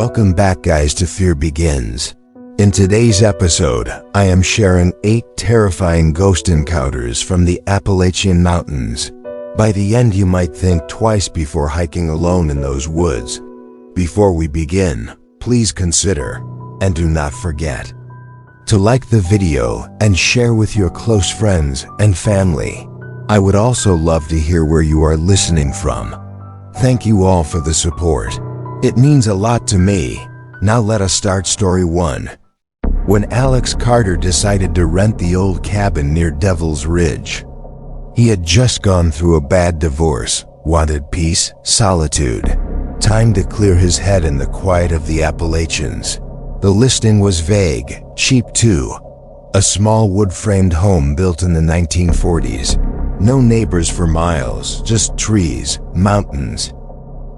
Welcome back, guys, to Fear Begins. In today's episode, I am sharing 8 terrifying ghost encounters from the Appalachian Mountains. By the end, you might think twice before hiking alone in those woods. Before we begin, please consider, and do not forget, to like the video and share with your close friends and family. I would also love to hear where you are listening from. Thank you all for the support. It means a lot to me. Now let us start story 1. When Alex Carter decided to rent the old cabin near Devil's Ridge. He had just gone through a bad divorce, wanted peace, solitude, time to clear his head in the quiet of the Appalachians. The listing was vague, cheap too. A small wood-framed home built in the 1940s. No neighbors for miles, just trees, mountains,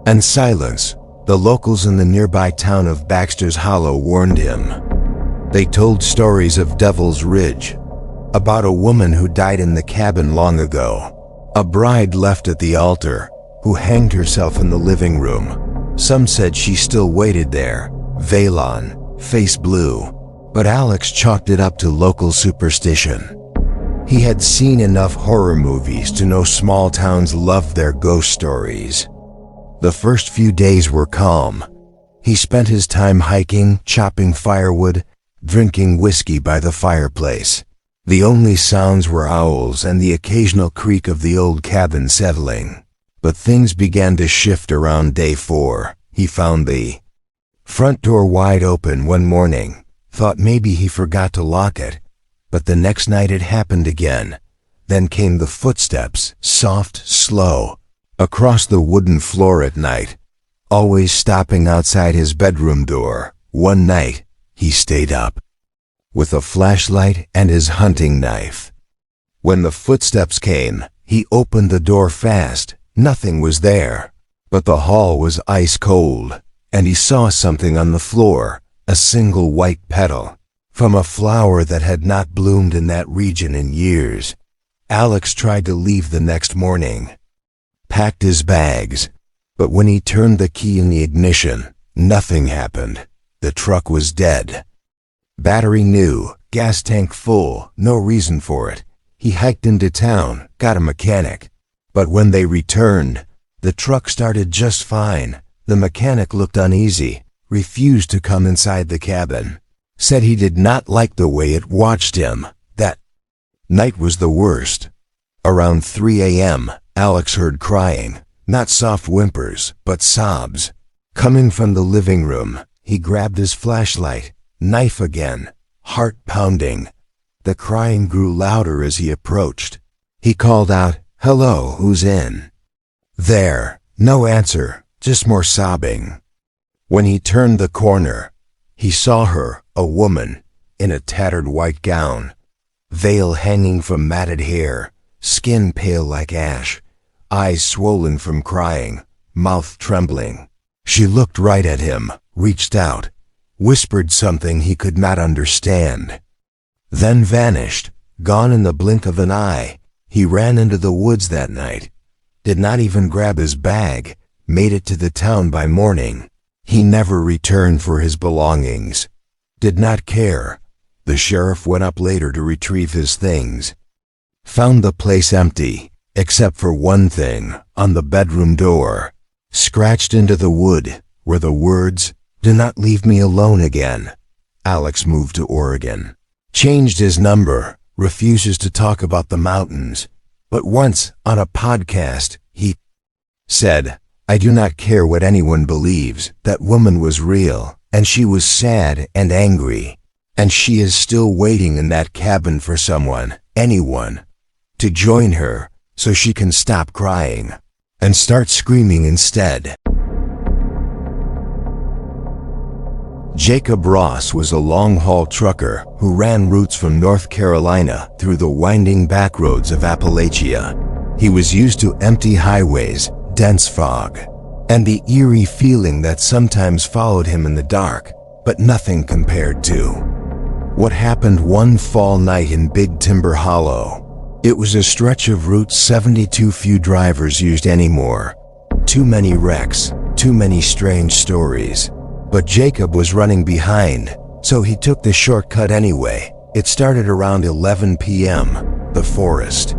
and silence. The locals in the nearby town of Baxter's Hollow warned him. They told stories of Devil's Ridge, about a woman who died in the cabin long ago, a bride left at the altar, who hanged herself in the living room. Some said she still waited there, veil on, face blue, but Alex chalked it up to local superstition. He had seen enough horror movies to know small towns love their ghost stories. The first few days were calm. He spent his time hiking, chopping firewood, drinking whiskey by the fireplace. The only sounds were owls and the occasional creak of the old cabin settling. But things began to shift around day 4. He found the front door wide open one morning, thought maybe he forgot to lock it. But the next night it happened again. Then came the footsteps, soft, slow, across the wooden floor at night, always stopping outside his bedroom door. One night, he stayed up, with a flashlight and his hunting knife. When the footsteps came, he opened the door fast. Nothing was there, but the hall was ice cold, and he saw something on the floor, a single white petal, from a flower that had not bloomed in that region in years. Alex tried to leave the next morning, packed his bags, but when he turned the key in the ignition, nothing happened. The truck was dead. Battery new, gas tank full, no reason for it. He hiked into town, got a mechanic. But when they returned, the truck started just fine. The mechanic looked uneasy, refused to come inside the cabin, said he did not like the way it watched him. That night was the worst. Around 3 a.m., Alex heard crying, not soft whimpers, but sobs, coming from the living room. He grabbed his flashlight, knife again, heart pounding. The crying grew louder as he approached. He called out, "Hello, who's in there?" No answer, just more sobbing. When he turned the corner, he saw her, a woman, in a tattered white gown, veil hanging from matted hair, skin pale like ash, eyes swollen from crying, mouth trembling. She looked right at him, reached out, whispered something he could not understand, then vanished, gone in the blink of an eye. He ran into the woods that night, did not even grab his bag, made it to the town by morning. He never returned for his belongings, did not care. The sheriff went up later to retrieve his things, found the place empty, except for one thing, on the bedroom door, scratched into the wood, were the words, "Do not leave me alone again." Alex moved to Oregon, changed his number, refuses to talk about the mountains. But once, on a podcast, he said, "I do not care what anyone believes, that woman was real, and she was sad and angry, and she is still waiting in that cabin for someone, anyone, to join her, so she can stop crying, and start screaming instead." Jacob Ross was a long-haul trucker who ran routes from North Carolina through the winding backroads of Appalachia. He was used to empty highways, dense fog, and the eerie feeling that sometimes followed him in the dark, but nothing compared to what happened one fall night in Big Timber Hollow. It was a stretch of Route 72 few drivers used anymore. Too many wrecks, too many strange stories. But Jacob was running behind, so he took the shortcut anyway. It started around 11 p.m. The forest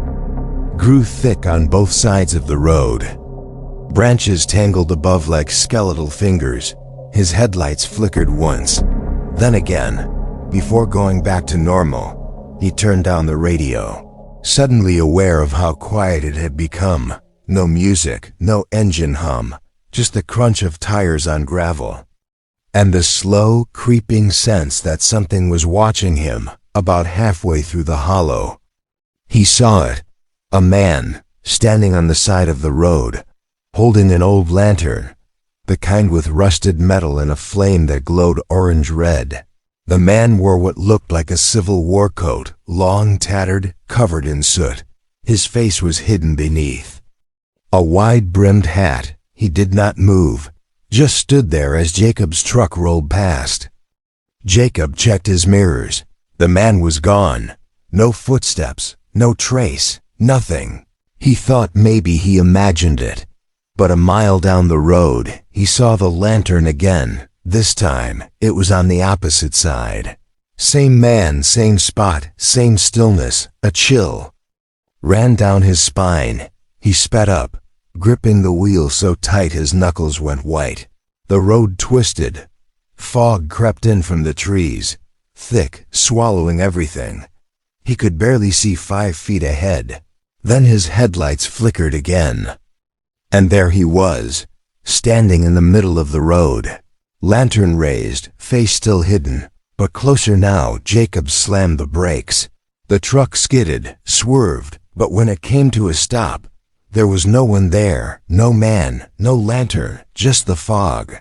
grew thick on both sides of the road. Branches tangled above like skeletal fingers. His headlights flickered once, then again. Before going back to normal, he turned down the radio, suddenly aware of how quiet it had become. No music, no engine hum, just the crunch of tires on gravel. And the slow, creeping sense that something was watching him about halfway through the hollow. He saw it. A man, standing on the side of the road, holding an old lantern, the kind with rusted metal and a flame that glowed orange-red. The man wore what looked like a Civil War coat, long, tattered, covered in soot. His face was hidden beneath a wide-brimmed hat. He did not move, just stood there as Jacob's truck rolled past. Jacob checked his mirrors. The man was gone. No footsteps, no trace, nothing. He thought maybe he imagined it. But a mile down the road, he saw the lantern again. This time, it was on the opposite side. Same man, same spot, same stillness. A chill ran down his spine. He sped up, gripping the wheel so tight his knuckles went white. The road twisted. Fog crept in from the trees, thick, swallowing everything. He could barely see 5 feet ahead. Then his headlights flickered again. And there he was, standing in the middle of the road. Lantern raised, face still hidden, but closer now. Jacob slammed the brakes. The truck skidded, swerved, but when it came to a stop, there was no one there, no man, no lantern, just the fog.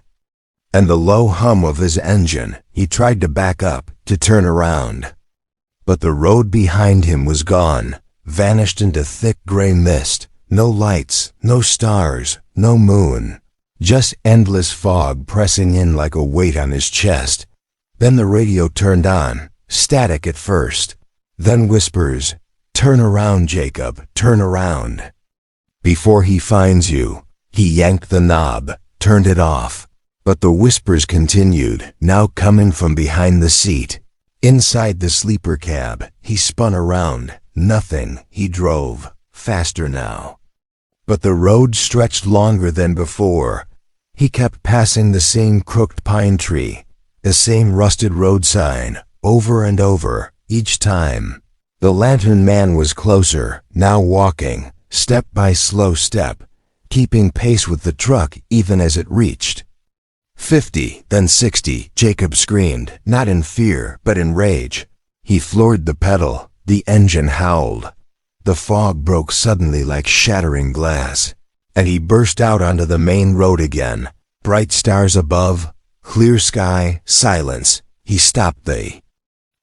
And the low hum of his engine. He tried to back up, to turn around. But the road behind him was gone, vanished into thick gray mist. No lights, no stars, no moon. Just endless fog pressing in like a weight on his chest. Then the radio turned on, static at first. Then whispers, "Turn around, Jacob, turn around." Before he finds you. He yanked the knob, turned it off. But the whispers continued, now coming from behind the seat. Inside the sleeper cab, he spun around. Nothing. He drove, faster now. But the road stretched longer than before. He kept passing the same crooked pine tree, the same rusted road sign, over and over, each time. The lantern man was closer, now walking, step by slow step, keeping pace with the truck even as it reached 50, then 60, Jacob screamed, not in fear, but in rage. He floored the pedal, the engine howled. The fog broke suddenly like shattering glass, and he burst out onto the main road again. Bright stars above, clear sky, silence. He stopped the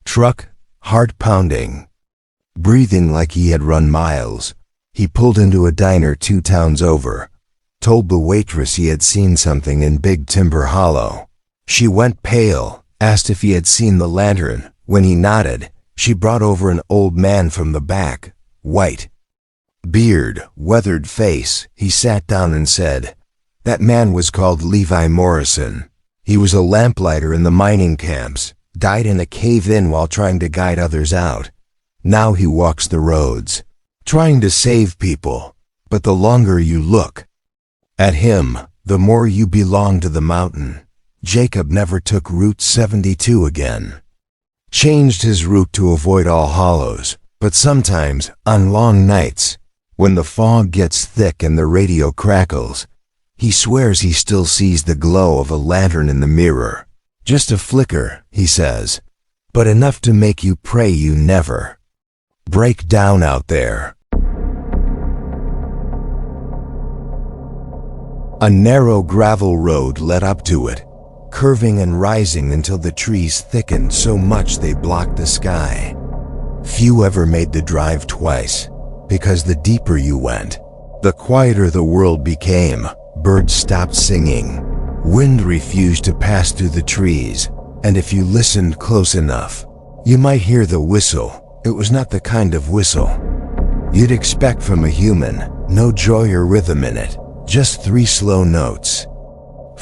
truck, heart pounding, breathing like he had run miles. He pulled into a diner 2 towns over, told the waitress he had seen something in Big Timber Hollow. She went pale, asked if he had seen the lantern. When he nodded, she brought over an old man from the back, white beard, weathered face. He sat down and said, "That man was called Levi Morrison. He was a lamplighter in the mining camps, died in a cave-in while trying to guide others out. Now he walks the roads, trying to save people. But the longer you look at him, the more you belong to the mountain." Jacob never took Route 72 again. Changed his route to avoid all hollows, but sometimes, on long nights, when the fog gets thick and the radio crackles, he swears he still sees the glow of a lantern in the mirror. Just a flicker, he says, but enough to make you pray you never break down out there. A narrow gravel road led up to it, curving and rising until the trees thickened so much they blocked the sky. Few ever made the drive twice, because the deeper you went, the quieter the world became. Birds stopped singing. Wind refused to pass through the trees, and if you listened close enough, you might hear the whistle. It was not the kind of whistle you'd expect from a human. No joy or rhythm in it, just 3 slow notes.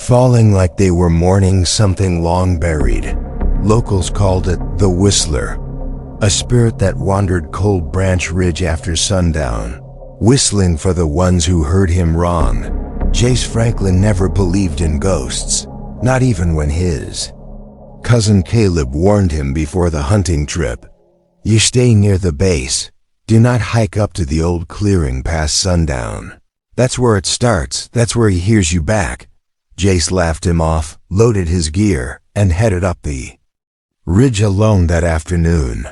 falling like they were mourning something long buried. Locals called it the Whistler, a spirit that wandered Cold Branch Ridge after sundown, whistling for the ones who heard him wrong. Jace Franklin never believed in ghosts, not even when his cousin Caleb warned him before the hunting trip. You stay near the base. Do not hike up to the old clearing past sundown. That's where it starts. That's where he hears you back. Jace laughed him off, loaded his gear, and headed up the ridge alone that afternoon.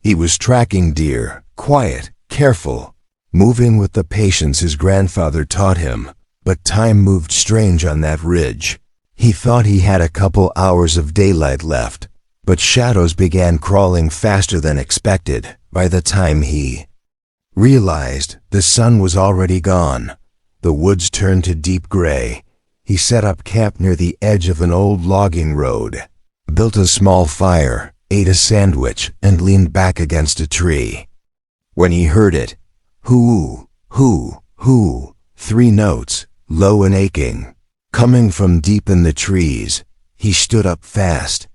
He was tracking deer, quiet, careful, moving with the patience his grandfather taught him, but time moved strange on that ridge. He thought he had a couple hours of daylight left, but shadows began crawling faster than expected. By the time he realized, the sun was already gone. The woods turned to deep gray. He set up camp near the edge of an old logging road, built a small fire, ate a sandwich, and leaned back against a tree. When he heard it, hoo, hoo, hoo, 3 notes, low and aching, coming from deep in the trees, he stood up fast,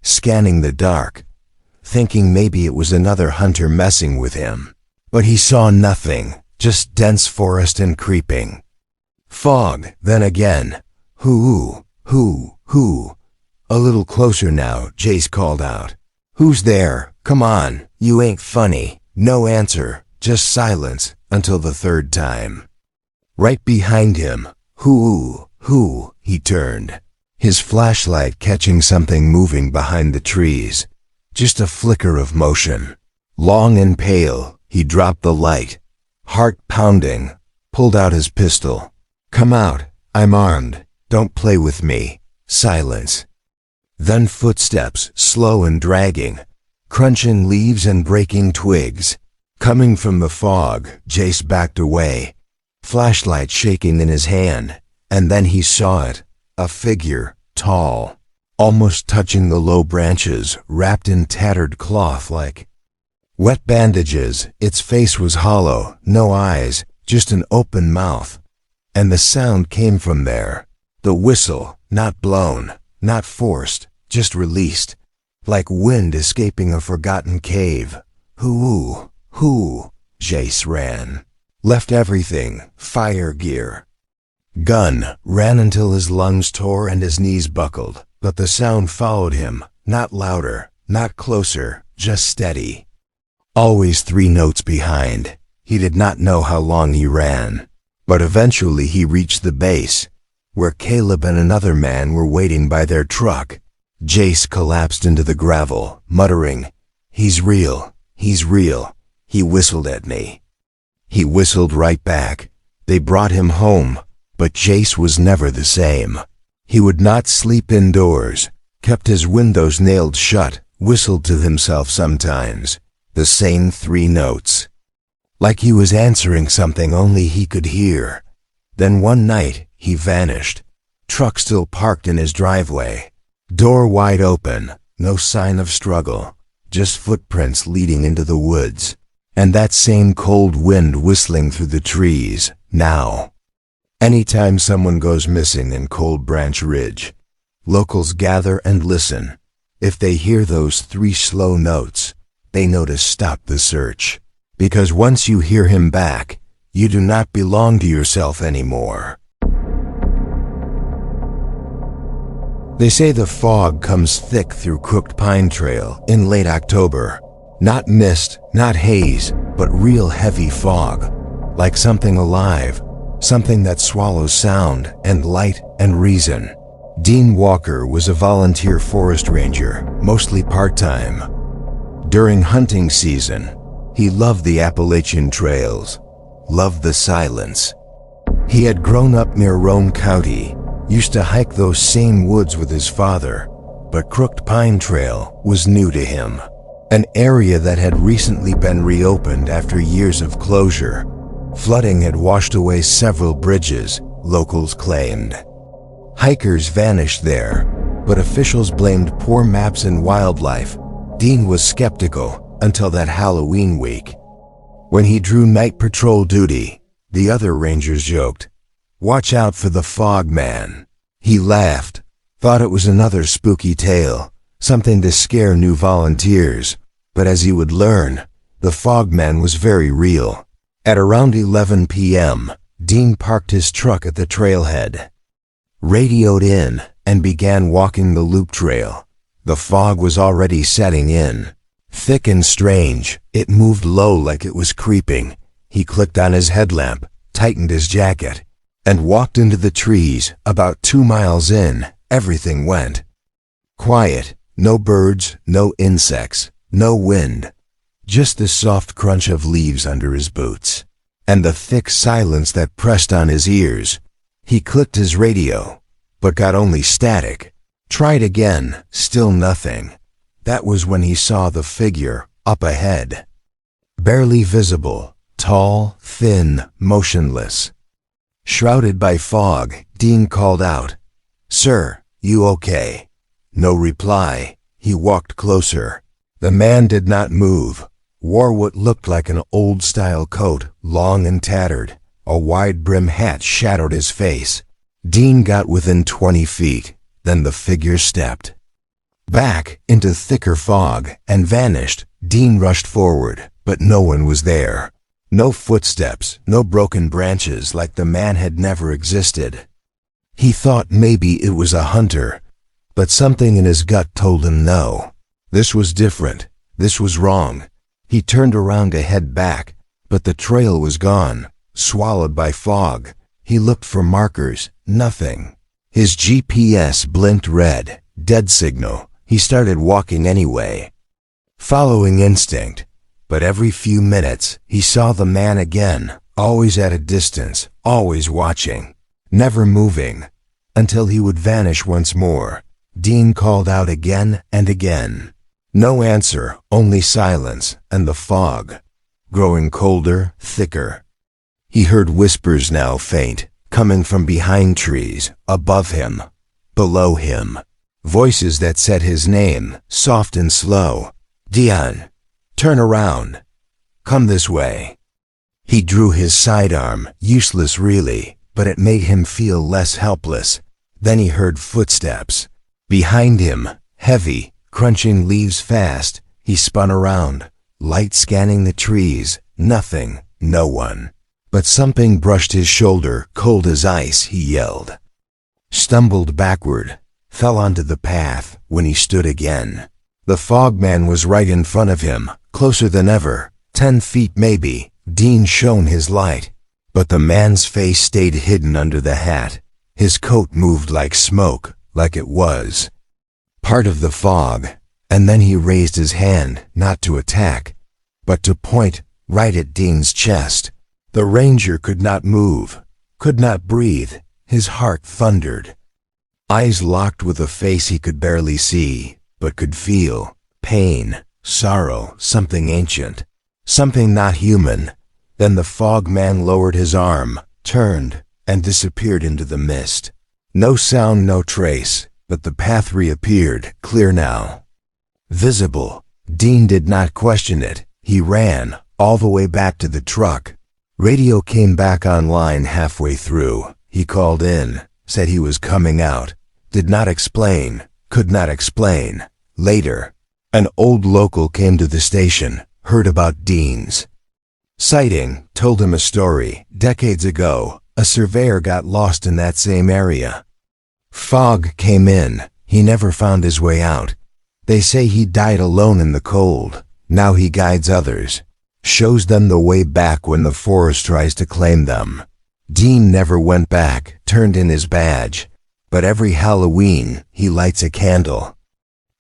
scanning the dark, thinking maybe it was another hunter messing with him. But he saw nothing, just dense forest and creeping fog. Then again, hoo, hoo, hoo. A little closer now, Jace called out. Who's there? Come on, you ain't funny. No answer, just silence, until the 3rd time. Right behind him, hoo, hoo, he turned, his flashlight catching something moving behind the trees. Just a flicker of motion. Long and pale, he dropped the light, heart pounding, pulled out his pistol. Come out, I'm armed, don't play with me. Silence. Then footsteps, slow and dragging, crunching leaves and breaking twigs. Coming from the fog, Jace backed away, flashlight shaking in his hand, and then he saw it, a figure, tall, almost touching the low branches, wrapped in tattered cloth like wet bandages. Its face was hollow, no eyes, just an open mouth. And the sound came from there. The whistle, not blown, not forced, just released, like wind escaping a forgotten cave. Hoo, hoo. Jace ran. Left everything, fire gear, gun, ran until his lungs tore and his knees buckled. But the sound followed him, not louder, not closer, just steady. Always 3 notes behind. He did not know how long he ran, but eventually he reached the base, where Caleb and another man were waiting by their truck. Jace collapsed into the gravel, muttering, "He's real, he's real." He whistled at me. He whistled right back. They brought him home, but Jace was never the same. He would not sleep indoors, kept his windows nailed shut, whistled to himself sometimes, the same 3 notes, like he was answering something only he could hear. Then one night, he vanished, truck still parked in his driveway, door wide open, no sign of struggle, just footprints leading into the woods, and that same cold wind whistling through the trees. Now, anytime someone goes missing in Cold Branch Ridge, locals gather and listen. If they hear those 3 slow notes, they know to stop the search. Because once you hear him back, you do not belong to yourself anymore. They say the fog comes thick through Crooked Pine Trail in late October. Not mist, not haze, but real heavy fog, like something alive. Something that swallows sound and light and reason. Dean Walker was a volunteer forest ranger, mostly part-time. During hunting season, he loved the Appalachian trails, loved the silence. He had grown up near Roane County, used to hike those same woods with his father, but Crooked Pine Trail was new to him. An area that had recently been reopened after years of closure. Flooding had washed away several bridges, locals claimed. Hikers vanished there, but officials blamed poor maps and wildlife. Dean was skeptical until that Halloween week. When he drew night patrol duty, the other rangers joked, "Watch out for the fog man." He laughed, thought it was another spooky tale, something to scare new volunteers, but as he would learn, the fogman was very real. At around 11 p.m., Dean parked his truck at the trailhead, radioed in, and began walking the loop trail. The fog was already setting in. Thick and strange, it moved low like it was creeping. He clicked on his headlamp, tightened his jacket, and walked into the trees. About 2 miles in, everything went quiet. No birds, no insects, no wind. Just the soft crunch of leaves under his boots, and the thick silence that pressed on his ears. He clicked his radio, but got only static. Tried again, still nothing. That was when he saw the figure up ahead. Barely visible, tall, thin, motionless. Shrouded by fog, Dean called out, "Sir, you okay?" No reply. He walked closer. The man did not move. Wore what looked like an old-style coat, long and tattered. A wide-brim hat shadowed his face. Dean got within 20 feet. Then the figure stepped back into thicker fog and vanished. Dean rushed forward, but no one was there. No footsteps, no broken branches, like the man had never existed. He thought maybe it was a hunter, but something in his gut told him no. This was different. This was wrong. He turned around to head back, but the trail was gone, swallowed by fog. He looked for markers, nothing. His GPS blinked red, dead signal. He started walking anyway, following instinct. But every few minutes, he saw the man again, always at a distance, always watching, never moving, until he would vanish once more. Dean called out again and again. No answer, only silence, and the fog, growing colder, thicker. He heard whispers now faint, coming from behind trees, above him, below him. Voices that said his name, soft and slow. "Dion, turn around. Come this way." He drew his sidearm, useless really, but it made him feel less helpless. Then he heard footsteps. Behind him, heavy, crunching leaves fast. He spun around, light scanning the trees. Nothing, no one. But something brushed his shoulder, cold as ice. He yelled, stumbled backward, fell onto the path. When he stood again, the fogman was right in front of him, closer than ever, 10 feet maybe. Dean shone his light, but the man's face stayed hidden under the hat. His coat moved like smoke, like it was part of the fog. And then he raised his hand, not to attack, but to point right at Dean's chest. The ranger could not move, could not breathe. His heart thundered. Eyes locked with a face he could barely see, but could feel. Pain, sorrow, something ancient, something not human. Then the fogman lowered his arm, turned, and disappeared into the mist. No sound, no trace, but the path reappeared, clear now, visible. Dean did not question it. He ran, all the way back to the truck. Radio came back online halfway through. He called in, said he was coming out. Did not explain, could not explain. Later, an old local came to the station, heard about Dean's sighting, told him a story. Decades ago, a surveyor got lost in that same area. Fog came in. He never found his way out. They say he died alone in the cold. Now he guides others, shows them the way back when the forest tries to claim them. Dean never went back, turned in his badge, but every Halloween he lights a candle,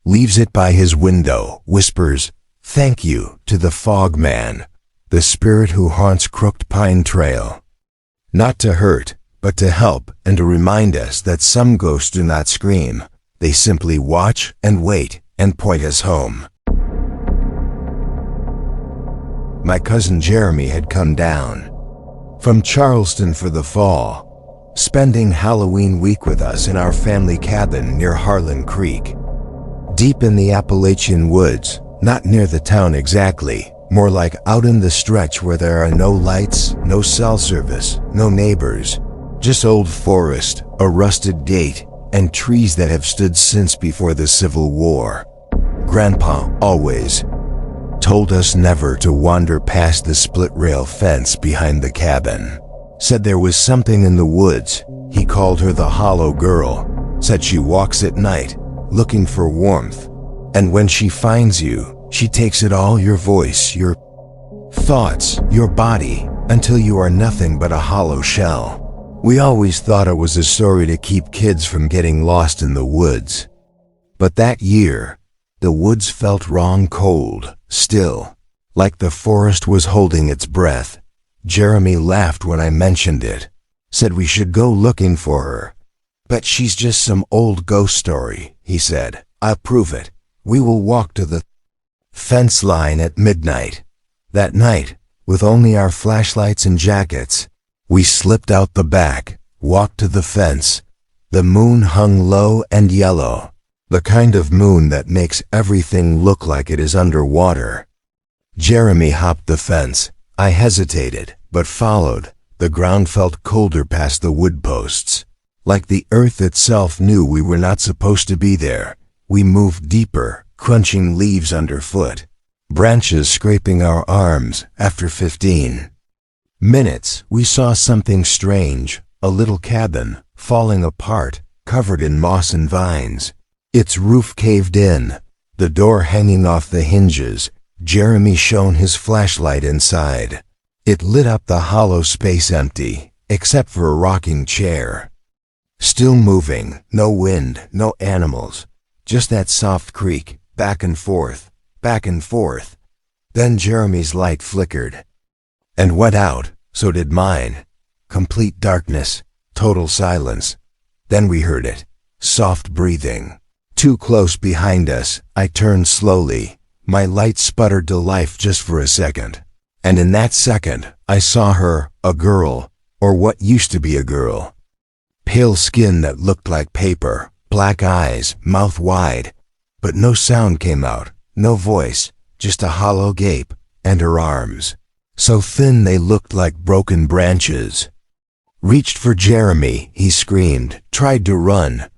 leaves it by his window, whispers, "Thank you," to the fogman, the spirit who haunts Crooked Pine Trail. Not to hurt, but to help and to remind us that some ghosts do not scream. They simply watch and wait and point us home. My cousin Jeremy had come down from Charleston for the fall, spending Halloween week with us in our family cabin near Harlan Creek, deep in the Appalachian woods, not near the town exactly, more like out in the stretch where there are no lights, no cell service, no neighbors, just old forest, a rusted gate, and trees that have stood since before the Civil War. Grandpa always told us never to wander past the split-rail fence behind the cabin. Said there was something in the woods. He called her the Hollow Girl. Said she walks at night, looking for warmth. And when she finds you, she takes it all, your voice, your thoughts, your body, until you are nothing but a hollow shell. We always thought it was a story to keep kids from getting lost in the woods. But that year, the woods felt wrong, cold, still, like the forest was holding its breath. Jeremy laughed when I mentioned it. Said we should go looking for her. But she's just some old ghost story, he said. I'll prove it. We will walk to the fence line at midnight. That night, with only our flashlights and jackets, we slipped out the back, walked to the fence. The moon hung low and yellow, the kind of moon that makes everything look like it is underwater. Jeremy hopped the fence. I hesitated, but followed. The ground felt colder past the wood posts. Like the earth itself knew we were not supposed to be there. We moved deeper, crunching leaves underfoot, branches scraping our arms. After 15 minutes, we saw something strange, a little cabin, falling apart, covered in moss and vines. Its roof caved in, the door hanging off the hinges. Jeremy shone his flashlight inside. It lit up the hollow space, empty, except for a rocking chair. Still moving, no wind, no animals, just that soft creak, back and forth, back and forth. Then Jeremy's light flickered and went out, so did mine. Complete darkness, total silence. Then we heard it, soft breathing. Too close behind us. I turned slowly. My light sputtered to life just for a second. And in that second, I saw her, a girl, or what used to be a girl. Pale skin that looked like paper, black eyes, mouth wide. But no sound came out, no voice, just a hollow gape, and her arms, so thin they looked like broken branches. Reached for Jeremy, he screamed, tried to run.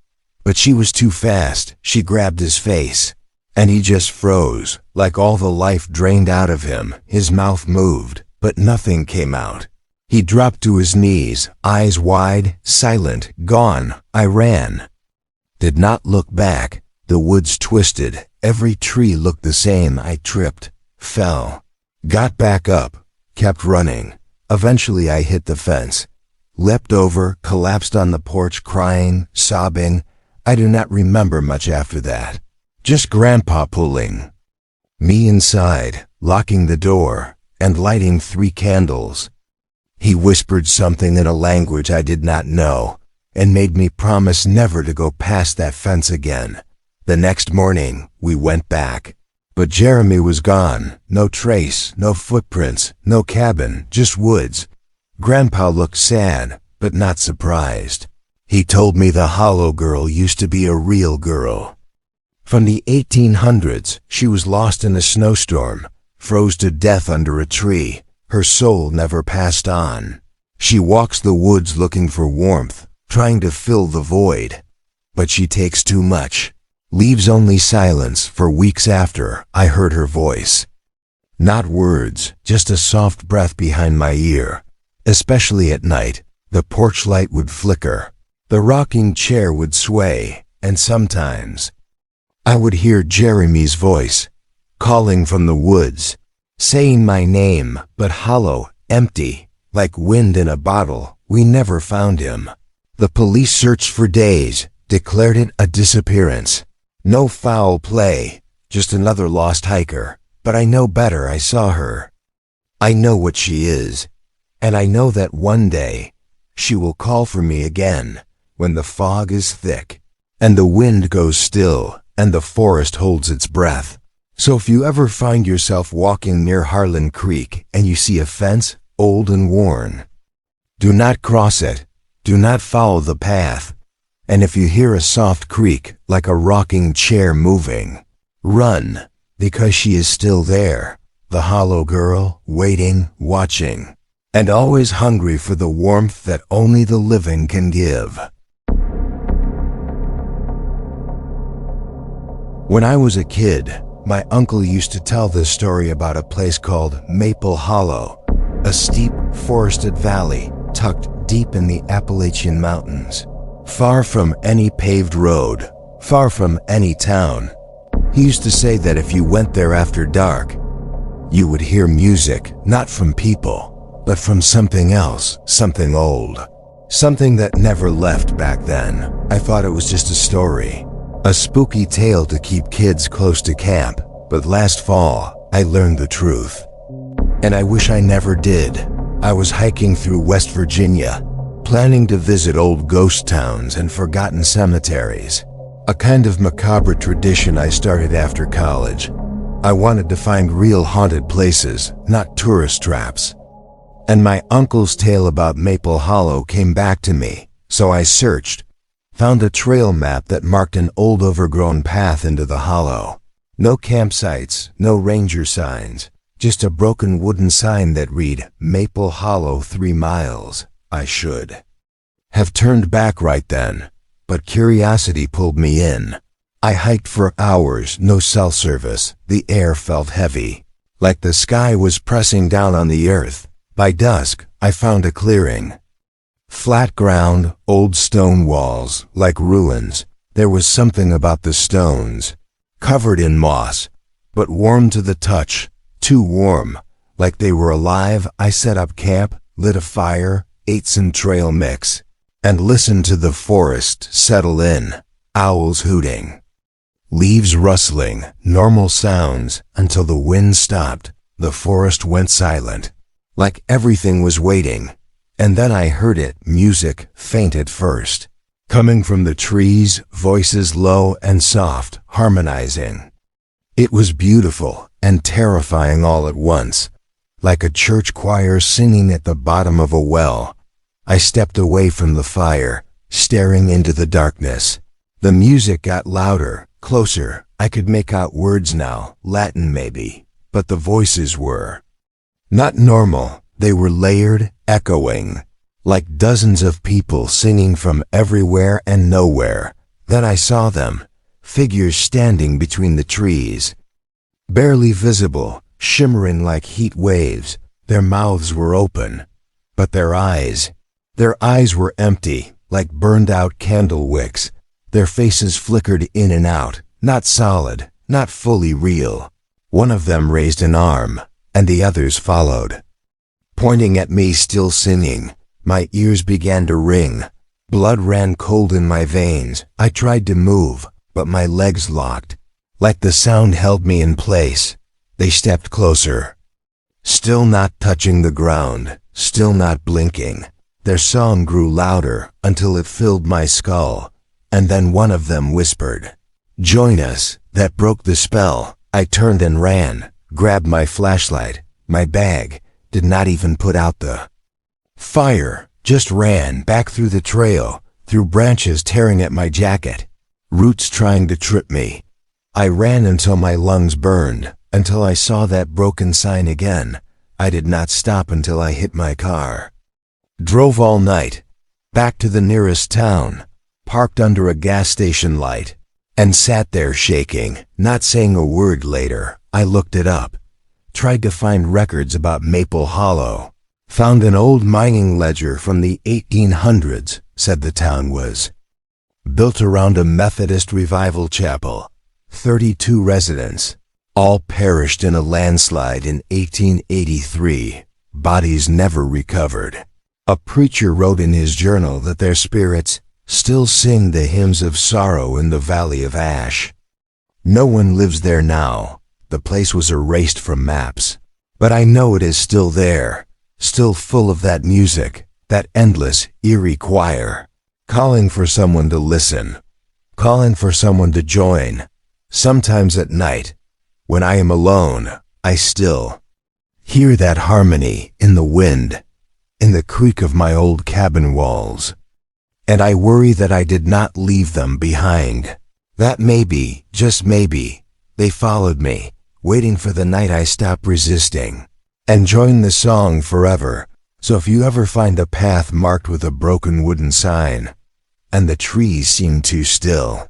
But she was too fast. She grabbed his face, and he just froze, like all the life drained out of him. His mouth moved, but nothing came out. He dropped to his knees, eyes wide, silent, gone. I ran. Did not look back. The woods twisted. Every tree looked the same. I tripped, fell, got back up, kept running. Eventually I hit the fence, leapt over, collapsed on the porch, crying, sobbing. I do not remember much after that. Just Grandpa pulling me inside, locking the door, and lighting 3 candles. He whispered something in a language I did not know, and made me promise never to go past that fence again. The next morning, we went back. But Jeremy was gone. No trace, no footprints, no cabin, just woods. Grandpa looked sad, but not surprised. He told me the Hollow Girl used to be a real girl. From the 1800s, she was lost in a snowstorm, froze to death under a tree. Her soul never passed on. She walks the woods looking for warmth, trying to fill the void. But she takes too much, leaves only silence. For weeks after, I heard her voice. Not words, just a soft breath behind my ear. Especially at night, the porch light would flicker. The rocking chair would sway, and sometimes I would hear Jeremy's voice, calling from the woods, saying my name, but hollow, empty, like wind in a bottle. We never found him. The police searched for days, declared it a disappearance. No foul play, just another lost hiker. But I know better. I saw her. I know what she is. And I know that one day, she will call for me again. When the fog is thick, and the wind goes still, and the forest holds its breath. So if you ever find yourself walking near Harlan Creek, and you see a fence, old and worn, do not cross it. Do not follow the path. And if you hear a soft creak, like a rocking chair moving, run, because she is still there. The Hollow Girl, waiting, watching, and always hungry for the warmth that only the living can give. When I was a kid, my uncle used to tell this story about a place called Maple Hollow, a steep, forested valley tucked deep in the Appalachian Mountains, far from any paved road, far from any town. He used to say that if you went there after dark, you would hear music, not from people, but from something else, something old, something that never left back then. I thought it was just a story, a spooky tale to keep kids close to camp, but last fall, I learned the truth. And I wish I never did. I was hiking through West Virginia, planning to visit old ghost towns and forgotten cemeteries, a kind of macabre tradition I started after college. I wanted to find real haunted places, not tourist traps. And my uncle's tale about Maple Hollow came back to me, so I searched, found a trail map that marked an old overgrown path into the hollow. No campsites, no ranger signs, just a broken wooden sign that read, Maple Hollow 3 miles. I should have turned back right then, but curiosity pulled me in. I hiked for hours, no cell service. The air felt heavy, like the sky was pressing down on the earth. By dusk, I found a clearing. Flat ground, old stone walls, like ruins. There was something about the stones, covered in moss, but warm to the touch, too warm, like they were alive. I set up camp, lit a fire, ate some trail mix, and listened to the forest settle in. Owls hooting, leaves rustling, normal sounds, until the wind stopped. The forest went silent, like everything was waiting. And then I heard it, music, faint at first, coming from the trees, voices low and soft, harmonizing. It was beautiful and terrifying all at once, like a church choir singing at the bottom of a well. I stepped away from the fire, staring into the darkness. The music got louder, closer. I could make out words now, Latin maybe, but the voices were not normal. They were layered, echoing, like dozens of people singing from everywhere and nowhere. Then I saw them, figures standing between the trees, barely visible, shimmering like heat waves. Their mouths were open, but their eyes were empty, like burned-out candle wicks. Their faces flickered in and out, not solid, not fully real. One of them raised an arm, and the others followed, pointing at me, still singing. My ears began to ring. Blood ran cold in my veins. I tried to move, but my legs locked, like the sound held me in place. They stepped closer, still not touching the ground, still not blinking. Their song grew louder until it filled my skull, and then one of them whispered, "Join us." That broke the spell. I turned and ran, grabbed my flashlight, my bag, did not even put out the fire, just ran back through the trail, through branches tearing at my jacket, roots trying to trip me. I ran until my lungs burned, until I saw that broken sign again. I did not stop until I hit my car. Drove all night, back to the nearest town, parked under a gas station light, and sat there shaking, not saying a word. Later, I looked it up, tried to find records about Maple Hollow, found an old mining ledger from the 1800s, said the town was built around a Methodist revival chapel. 32 residents, all perished in a landslide in 1883. Bodies never recovered. A preacher wrote in his journal that their spirits still sing the hymns of sorrow in the Valley of Ash. No one lives there now. The place was erased from maps. But I know it is still there, still full of that music, that endless, eerie choir, calling for someone to listen, calling for someone to join. Sometimes at night, when I am alone, I still hear that harmony in the wind, in the creak of my old cabin walls. And I worry that I did not leave them behind. That maybe, just maybe, they followed me, waiting for the night I stop resisting, and join the song forever. So if you ever find a path marked with a broken wooden sign, and the trees seem too still,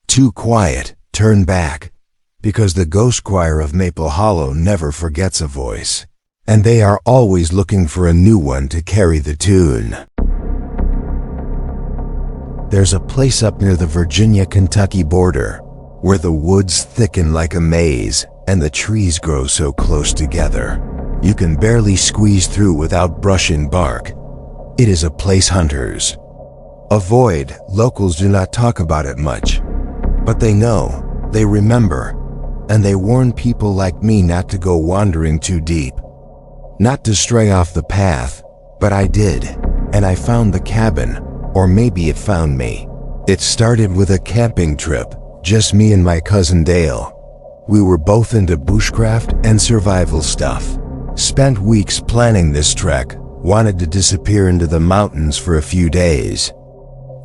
too quiet, turn back, because the ghost choir of Maple Hollow never forgets a voice, and they are always looking for a new one to carry the tune. There's a place up near the Virginia-Kentucky border where the woods thicken like a maze and the trees grow so close together you can barely squeeze through without brushing bark. It is a place hunters avoid. Locals do not talk about it much, but they know, they remember, and they warn people like me not to go wandering too deep, not to stray off the path, but I did, and I found the cabin, or maybe it found me. It started with a camping trip, just me and my cousin Dale. We were both into bushcraft and survival stuff. Spent weeks planning this trek, wanted to disappear into the mountains for a few days.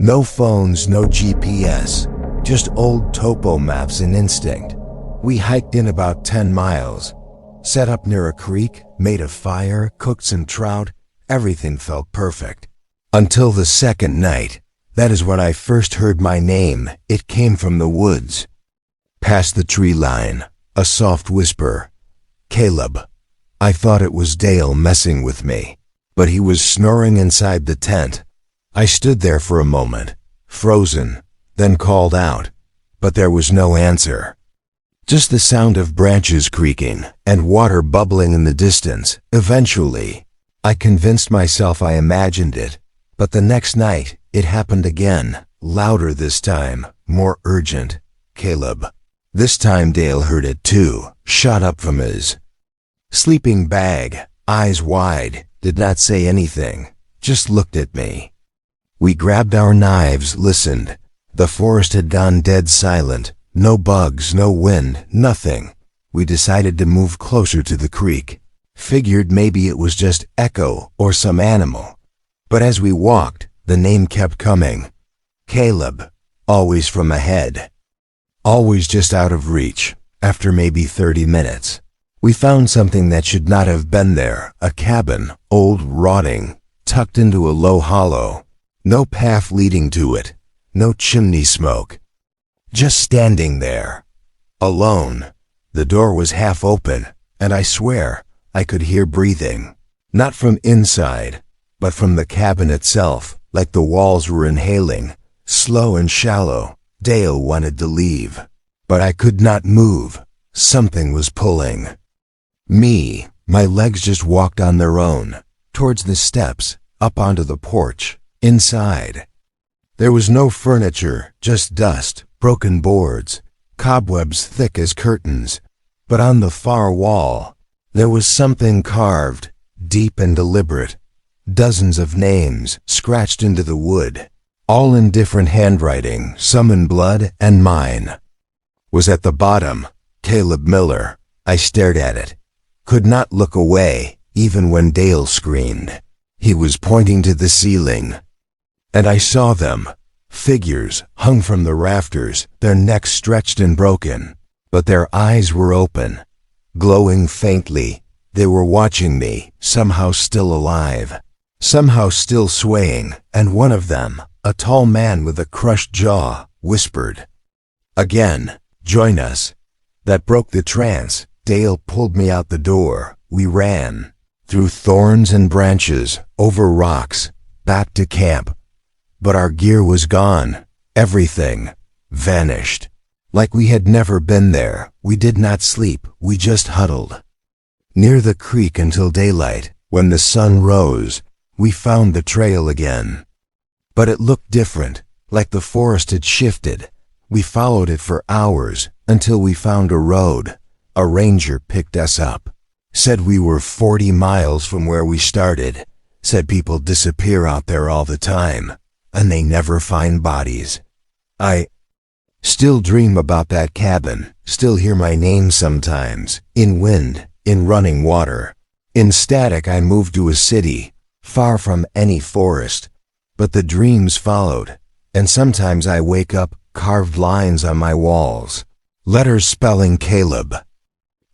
No phones, no GPS, just old topo maps and instinct. We hiked in about 10 miles, set up near a creek, made a fire, cooked some trout. Everything felt perfect. Until the second night. That is when I first heard my name. It came from the woods. Past the tree line, a soft whisper. Caleb. I thought it was Dale messing with me, but he was snoring inside the tent. I stood there for a moment, frozen, then called out, but there was no answer. Just the sound of branches creaking and water bubbling in the distance. Eventually, I convinced myself I imagined it, but the next night, it happened again, louder this time, more urgent. Caleb. This time Dale heard it too, shot up from his sleeping bag, eyes wide, did not say anything, just looked at me. We grabbed our knives, listened. The forest had gone dead silent, no bugs, no wind, nothing. We decided to move closer to the creek. Figured maybe it was just echo or some animal. But as we walked, the name kept coming. Caleb, always from ahead. Always just out of reach. After maybe 30 minutes, we found something that should not have been there, a cabin, old, rotting, tucked into a low hollow. No path leading to it, no chimney smoke. Just standing there, alone. The door was half open, and I swear I could hear breathing. Not from inside, but from the cabin itself, like the walls were inhaling, slow and shallow. Dale wanted to leave, but I could not move. Something was pulling me. My legs just walked on their own, towards the steps, up onto the porch, inside. There was no furniture, just dust, broken boards, cobwebs thick as curtains. But on the far wall, there was something carved, deep and deliberate. Dozens of names scratched into the wood, all in different handwriting, some in blood, and mine was at the bottom. Caleb Miller. I stared at it, could not look away, even when Dale screamed. He was pointing to the ceiling, and I saw them, figures hung from the rafters, their necks stretched and broken, but their eyes were open, glowing faintly. They were watching me, somehow still alive, somehow still swaying, and one of them, a tall man with a crushed jaw, whispered, "Again, join us." That broke the trance. Dale pulled me out the door. We ran, through thorns and branches, over rocks, back to camp. But our gear was gone. Everything vanished. Like we had never been there. We did not sleep. We just huddled near the creek until daylight. When the sun rose, we found the trail again. But it looked different, like the forest had shifted. We followed it for hours, until we found a road. A ranger picked us up. Said we were 40 miles from where we started. Said people disappear out there all the time, and they never find bodies. I still dream about that cabin, still hear my name sometimes, in wind, in running water. In static. I moved to a city, far from any forest, but the dreams followed, and sometimes I wake up, carved lines on my walls, letters spelling Caleb,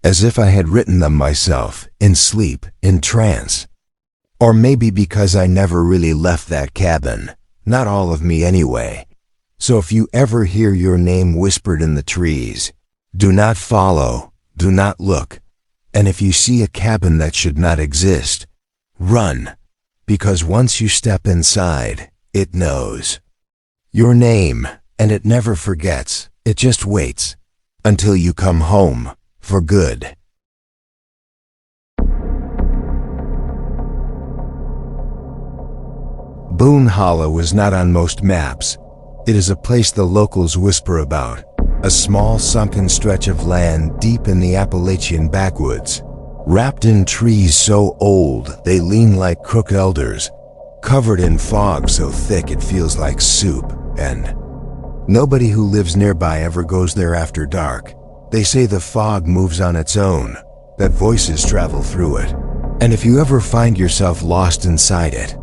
as if I had written them myself, in sleep, in trance. Or maybe because I never really left that cabin, not all of me anyway. So if you ever hear your name whispered in the trees, do not follow, do not look. And if you see a cabin that should not exist, run, because once you step inside, it knows your name, and it never forgets. It just waits until you come home for good. Boone Hollow is not on most maps. It is a place the locals whisper about, a small sunken stretch of land deep in the Appalachian backwoods, wrapped in trees so old they lean like crooked elders, covered in fog so thick it feels like soup, and nobody who lives nearby ever goes there after dark. They say the fog moves on its own, that voices travel through it, and if you ever find yourself lost inside it,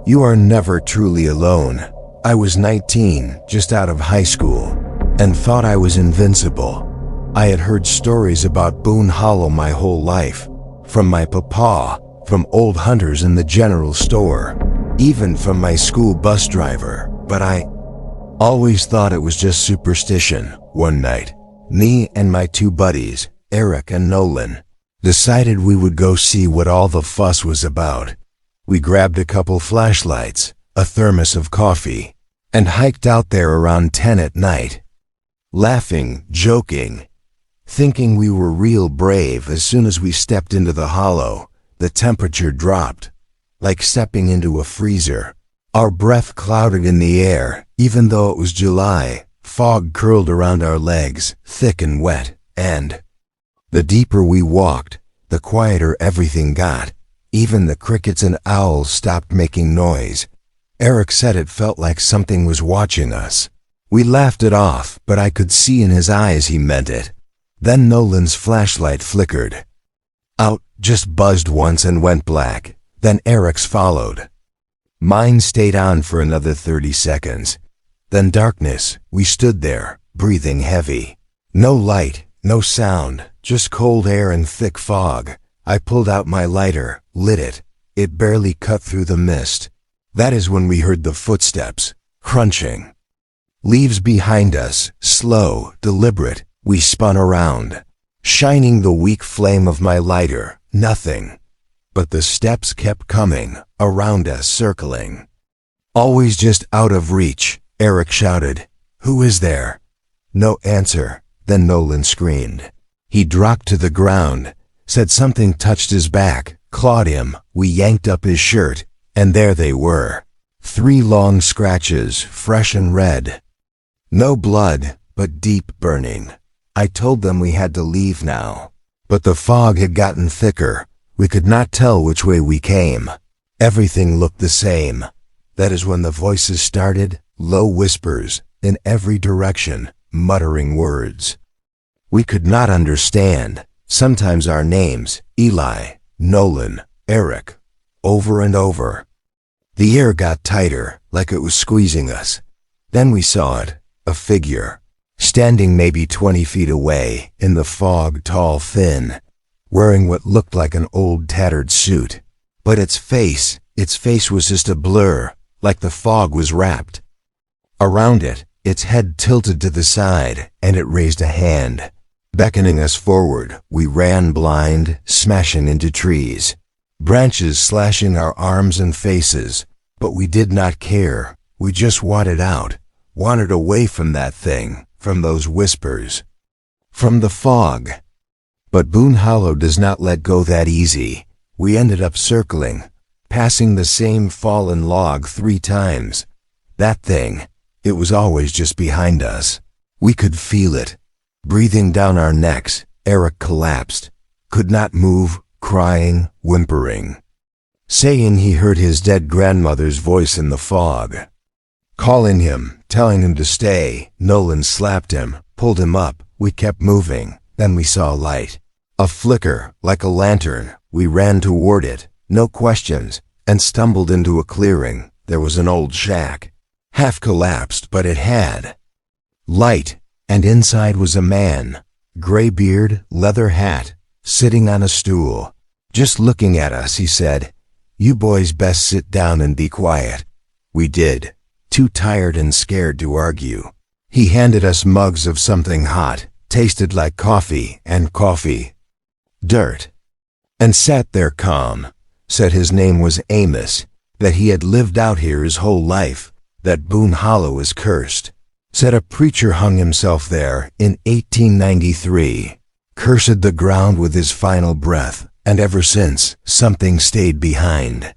you are never truly alone. I was 19, just out of high school, and thought I was invincible. I had heard stories about Boone Hollow my whole life, from my papa, from old hunters in the general store, even from my school bus driver, but I always thought it was just superstition. One night, me and my two buddies, Eric and Nolan, decided we would go see what all the fuss was about. We grabbed a couple flashlights, a thermos of coffee, and hiked out there around 10 at night, laughing, joking, thinking we were real brave. As soon as we stepped into the hollow, the temperature dropped, like stepping into a freezer. Our breath clouded in the air, even though it was July. Fog curled around our legs, thick and wet, and the deeper we walked, the quieter everything got. Even the crickets and owls stopped making noise. Eric said it felt like something was watching us. We laughed it off, but I could see in his eyes he meant it. Then Nolan's flashlight flickered out, just buzzed once and went black. Then Eric's followed. Mine stayed on for another 30 seconds. Then darkness. We stood there, breathing heavy. No light, no sound, just cold air and thick fog. I pulled out my lighter, lit it. It barely cut through the mist. That is when we heard the footsteps, crunching. Leaves behind us, slow, deliberate. We spun around, shining the weak flame of my lighter. Nothing. But the steps kept coming, around us, circling. Always just out of reach. Eric shouted, "Who is there?" No answer. Then Nolan screamed. He dropped to the ground, said something touched his back, clawed him. We yanked up his shirt, and there they were. 3 long scratches, fresh and red. No blood, but deep burning. I told them we had to leave now, but the fog had gotten thicker. We could not tell which way we came. Everything looked the same. That is when the voices started, low whispers, in every direction, muttering words we could not understand. Sometimes our names, Eli, Nolan, Eric, over and over. The air got tighter, like it was squeezing us. Then we saw it, a figure, standing maybe 20 feet away, in the fog, tall, thin, wearing what looked like an old tattered suit. But its face was just a blur, like the fog was wrapped around it. Its head tilted to the side, and it raised a hand, beckoning us forward. We ran blind, smashing into trees, branches slashing our arms and faces, but we did not care. We just wanted out, wanted away from that thing, from those whispers, from the fog. But Boone Hollow does not let go that easy. We ended up circling, passing the same fallen log 3 times. That thing, it was always just behind us. We could feel it, breathing down our necks. Eric collapsed, could not move, crying, whimpering, saying he heard his dead grandmother's voice in the fog, calling him, telling him to stay. Nolan slapped him, pulled him up. We kept moving. Then we saw light, a flicker, like a lantern. We ran toward it, no questions, and stumbled into a clearing. There was an old shack, half collapsed, but it had light, and inside was a man, gray beard, leather hat, sitting on a stool, just looking at us. He said, "You boys best sit down and be quiet." We did. too tired and scared to argue. He handed us mugs of something hot, tasted like coffee and coffee. Dirt. And sat there calm, said his name was Amos, that he had lived out here his whole life, that Boone Hollow is cursed. Said a preacher hung himself there in 1893, cursed the ground with his final breath, and ever since, something stayed behind.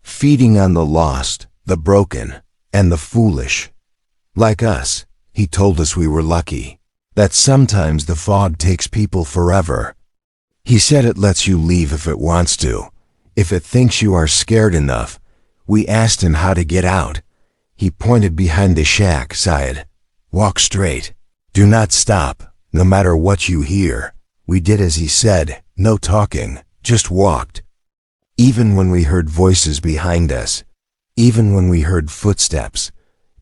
Feeding on the lost, the broken, and the foolish. Like us, he told us we were lucky, that sometimes the fog takes people forever. He said it lets you leave if it wants to, if it thinks you are scared enough. We asked him how to get out. He pointed behind the shack, sighed. Walk straight. Do not stop, no matter what you hear. We did as he said, no talking, just walked. Even when we heard voices behind us, even when we heard footsteps,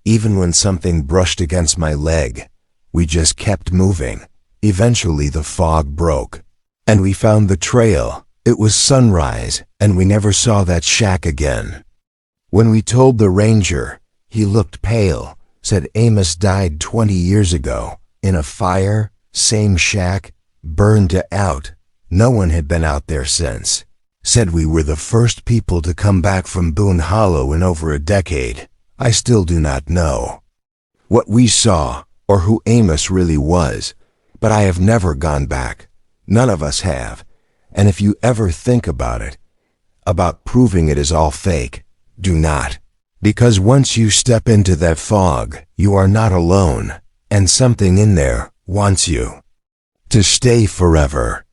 even when something brushed against my leg, we just kept moving. Eventually the fog broke, and we found the trail. It was sunrise, and we never saw that shack again. When we told the ranger, he looked pale, said Amos died 20 years ago, in a fire, same shack, burned out. No one had been out there since. Said we were the first people to come back from Boone Hollow in over a decade. I still do not know what we saw, or who Amos really was, but I have never gone back. None of us have. And if you ever think about it, about proving it is all fake, do not. Because once you step into that fog, you are not alone, and something in there wants you to stay forever.